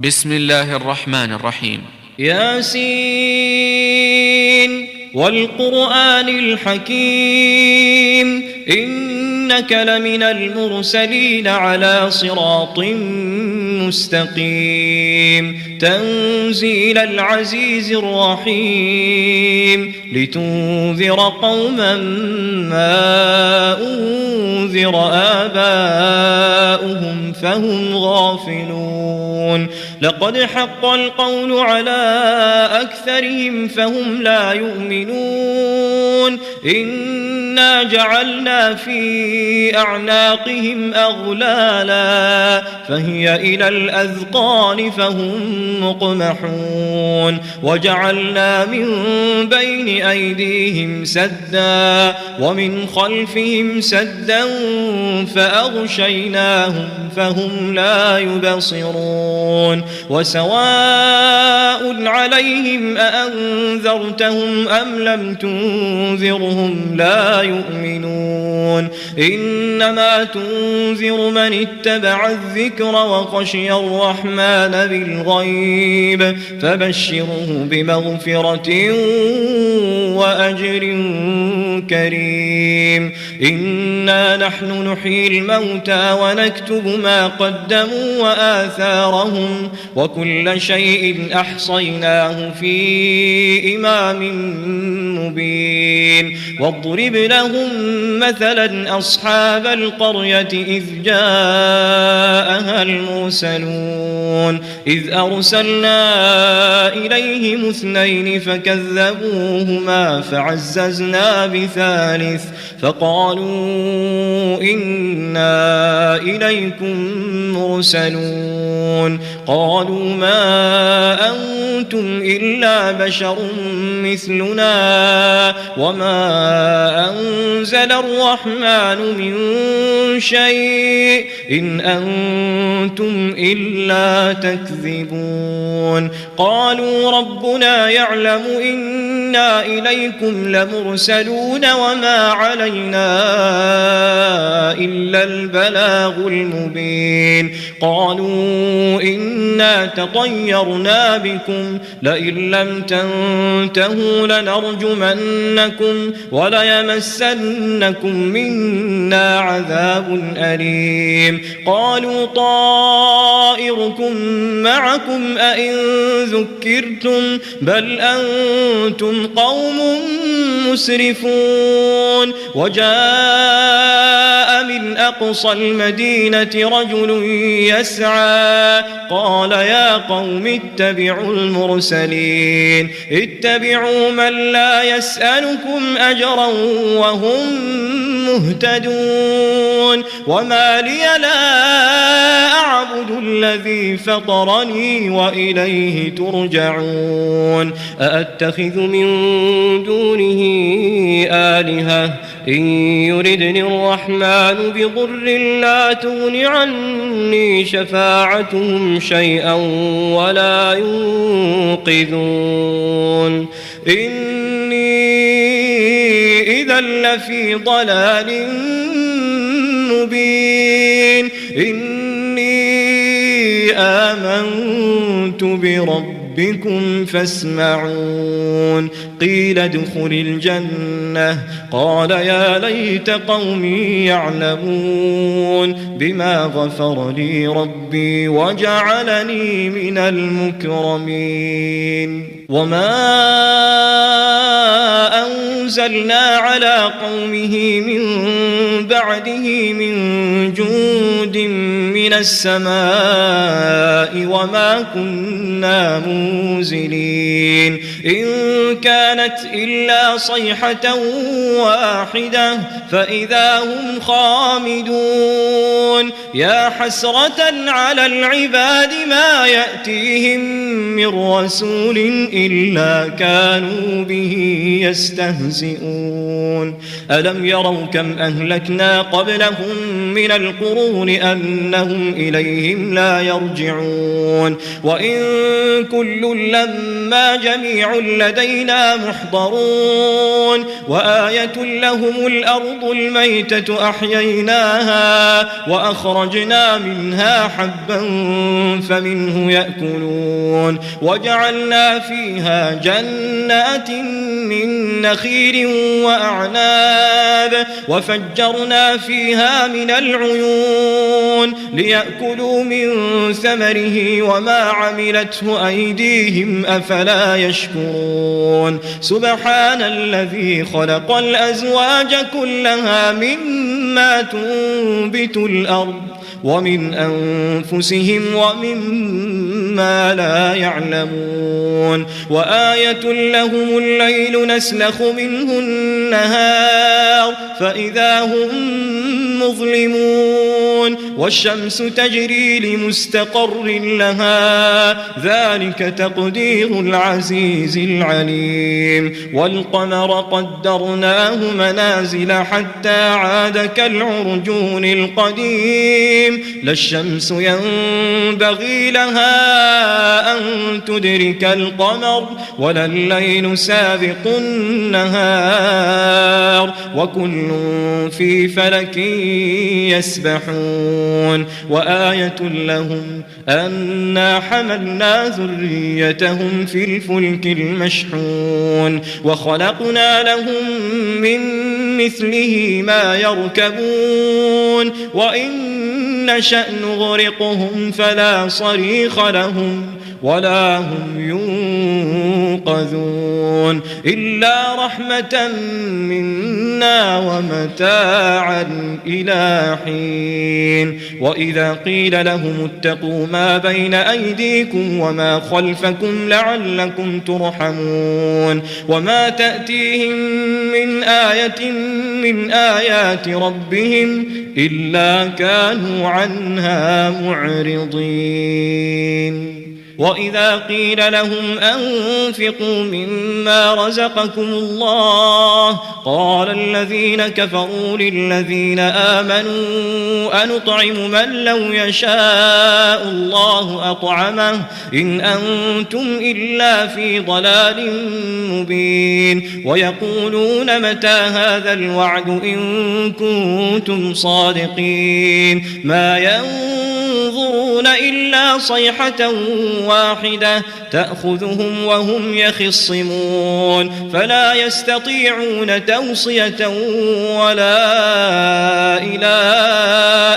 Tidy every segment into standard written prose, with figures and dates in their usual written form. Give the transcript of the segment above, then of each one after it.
بسم الله الرحمن الرحيم. ياسين والقرآن الحكيم إنك لمن المرسلين على صراط مستقيم تنزيل العزيز الرحيم لتنذر قوما ما أنذر آباؤهم فهم غافلون لقد حق القول على أكثرهم فهم لا يؤمنون إنا جعلنا في أعناقهم أغلالا فهي إلى الأذقان فهم مقمحون وجعلنا من بين أيديهم سدا ومن خلفهم سدا فأغشيناهم فهم لا يبصرون وسواء عليهم أأنذرتهم أم لم تنذرهم لا يؤمنون إنما تنذر من اتبع الذكر وخشي الرحمن بالغيب فبشره بمغفرة وأجر كريم إنا نحن نحيي الموتى ونكتب ما قدموا وآثارهم وكل شيء أحصيناه في إمام مبين واضرب لهم مثلا أصحاب القرية إذ جاءها المرسلون إذ أرسلنا إليهم اثنين فكذبوهما فعززنا بثالث فقالوا إنا إليكم مرسلون قالوا ما أنتم إلا بشر مثلنا وما أنزل الرحمن من شيء إن أنتم إلا تكذبون قالوا ربنا يعلم إنا إليكم لمرسلون وما علينا إلا البلاغ المبين قالوا إنا تطيرنا بكم لئن لم تنتهوا لنرجمنكم وليمسنكم منا عذاب أليم قالوا طائركم معكم أئن ذكرتم بل أنتم قوم مسرفون وجاء من أقصى المدينة رجل يسعى قال يا قوم اتبعوا المرسلين اتبعوا من لا يسألكم أجرا وهم مهتدون وما لي لا أعبد الذي فطرني وإليه ترجعون أأتخذ من دونه آلهة إن يردني الرحمن بضر لا تغن عني شفاعتهم شيئا ولا ينقذون إني إذا لفي ضلال مبين إني آمنت بربكم فاسمعون قيل ادخل الجنة قال يا ليت قومي يعلمون بما غفر لي ربي وجعلني من المكرمين وما أنزلنا على قومه من بعده من جند من السماء وما كنا منزلين إن كانت إلا صيحة واحدة فإذا هم خامدون يا حسرة على العباد ما يأتيهم من رسول إلا كانوا به يستهزئون ألم يروا كم أهلكنا قبلهم من القرون أنهم فهم إليهم لا يرجعون وإن كل لما جميع لدينا محضرون وآية لهم الأرض الميتة أحييناها وأخرجنا منها حبا فمنه يأكلون وجعلنا فيها جنات من نخيل وأعناب وفجرنا فيها من العيون ليأكلوا من ثمره وما عملته أيديهم أفلا يشكرون سبحان الذي خلق الأزواج كلها مما تنبت الأرض ومن أنفسهم ومما لا يعلمون وآية لهم الليل نسلخ منه النهار فإذا هم مظلمون والشمس تجري لمستقر لها ذلك تقدير العزيز العليم والقمر قدرناه منازل حتى عاد كالعرجون القديم لا الشمس ينبغي لها أن تدرك القمر ولا الليل سابق النهار وكل في فلك يسبحون وآية لهم أنا حملنا ذريتهم في الفلك المشحون وخلقنا لهم من مثله ما يركبون وإن نشأ نغرقهم فلا صريخ لهم ولا هم ينقذون إلا رحمة منا ومتاعا إلى حين وإذا قيل لهم اتقوا ما بين أيديكم وما خلفكم لعلكم ترحمون وما تأتيهم من آية من آيات ربهم إلا كانوا عنها معرضين وإذا قيل لهم أنفقوا مما رزقكم الله قال الذين كفروا للذين آمنوا أنطعم من لو يشاء الله أطعمه إن أنتم إلا في ضلال مبين ويقولون متى هذا الوعد إن كنتم صادقين ما ينظرون إلا صيحة واحدة تأخذهم وهم يخصمون فلا يستطيعون توصية ولا إلى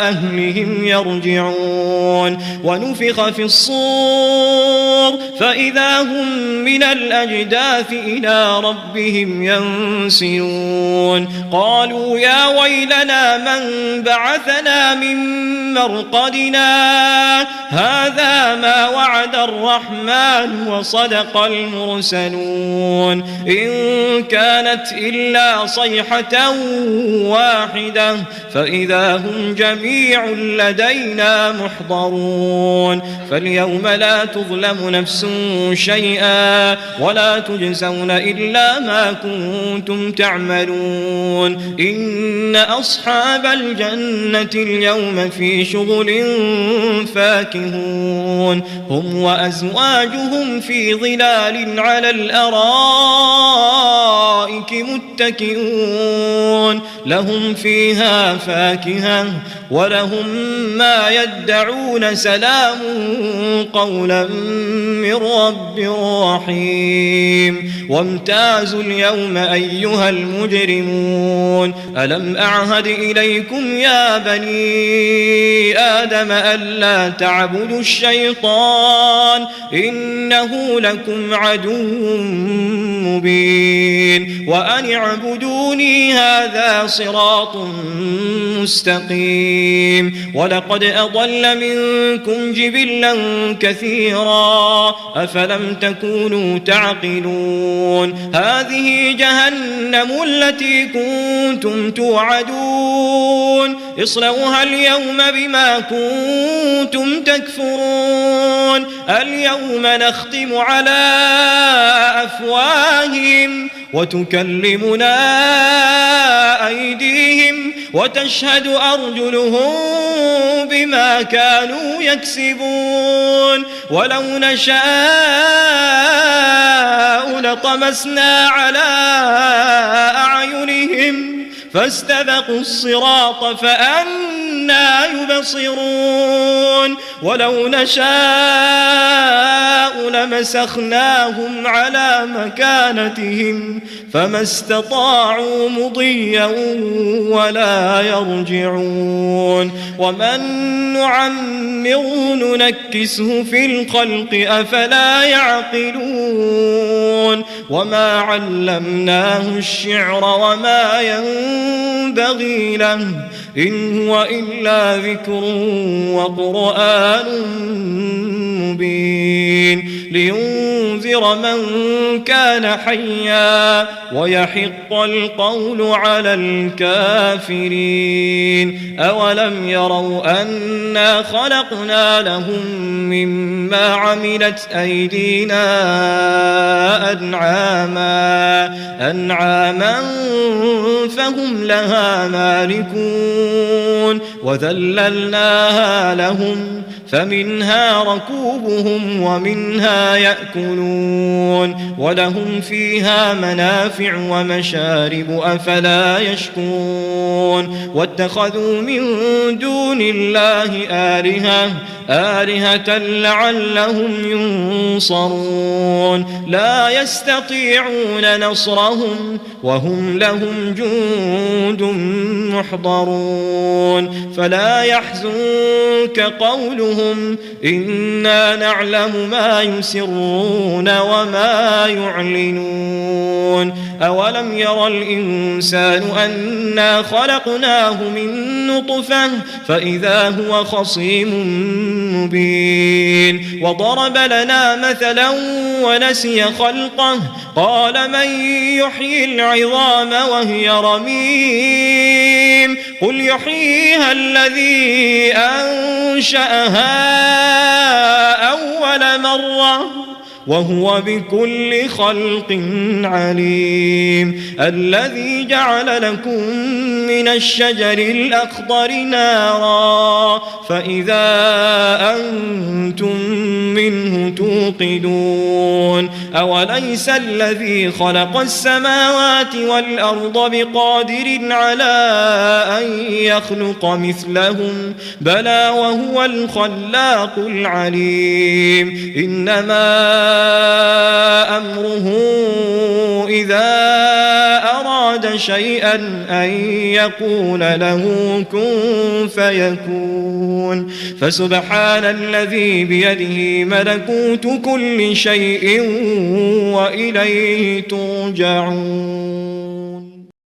أهلهم يرجعون ونفخ في الصور فإذا هم من الأجداث إلى ربهم ينسلون قالوا يا ويلنا من بعثنا من مرقدنا هذا ما وعد الرحمن وصدق المرسلون إن كانت إلا صيحة واحدة فإذا هم جميع لدينا محضرون فاليوم لا تظلم نفس شيئا ولا تجزون إلا ما كنتم تعملون إن أصحاب الجنة اليوم في شغل فاكهون هم وأزواجهم في ظلال على الأرائك متكئون لهم فيها فاكهة ولهم ما يدعون سلام قولا من رب رحيم وامتازوا اليوم أيها المجرمون ألم أعهد إليكم يا بني آدم ألا تعبدوا الشيطان إنه لكم عدو مبين وأن اعبدوني هذا صراط مستقيم ولقد أضل منكم جبلا كثيرا أفلم تكونوا تعقلون هذه جهنم التي كنتم توعدون اصلوها اليوم بما كنتم تكفرون اليوم نختم على أفواههم وتكلمنا أيديهم وتشهد أرجلهم بما كانوا يكسبون ولو نشاء لطمسنا على أعينهم فاستبقوا الصراط فأنى يبصرون ولو نشاء لمسخناهم على مكانتهم فما استطاعوا مضيا ولا يرجعون ومن نعمره ننكسه في الخلق أفلا يعقلون وما علمناه الشعر وما ينبغي له إن هو إلا ذكر وقرآن مبين لينذر من كان حيا ويحق القول على الكافرين أولم يروا أنا خلقنا لهم مما عملت أيدينا أنعاما فهم لها مالكون وذللناها لهم فمنها ركوبهم ومنها يأكلون ولهم فيها منافع ومشارب أفلا يشكرون واتخذوا من دون الله آلهة لعلهم ينصرون لا يستطيعون نصرهم وهم لهم جند محضرون فلا يحزنك قولهم إنا نعلم ما يسرون وما يعلنون أولم يرى الإنسان أنا خلقناه من نطفة فإذا هو خصيم مبين وضرب لنا مثلا ونسي خلقه قال من يحيي العظام وهي رميم قل يحييها الذي أنشأها أول مرة وهو بكل خلق عليم الذي جعل لكم من الشجر الأخضر نارا فإذا أنتم منه توقدون أوليس الذي خلق السماوات والأرض بقادر على أن يخلق مثلهم بلى وهو الخلاق العليم إنما أمره إذا أراد شيئا أن يقول له كن فيكون فسبحان الذي بيده ملكوت كل شيء وإليه ترجعون.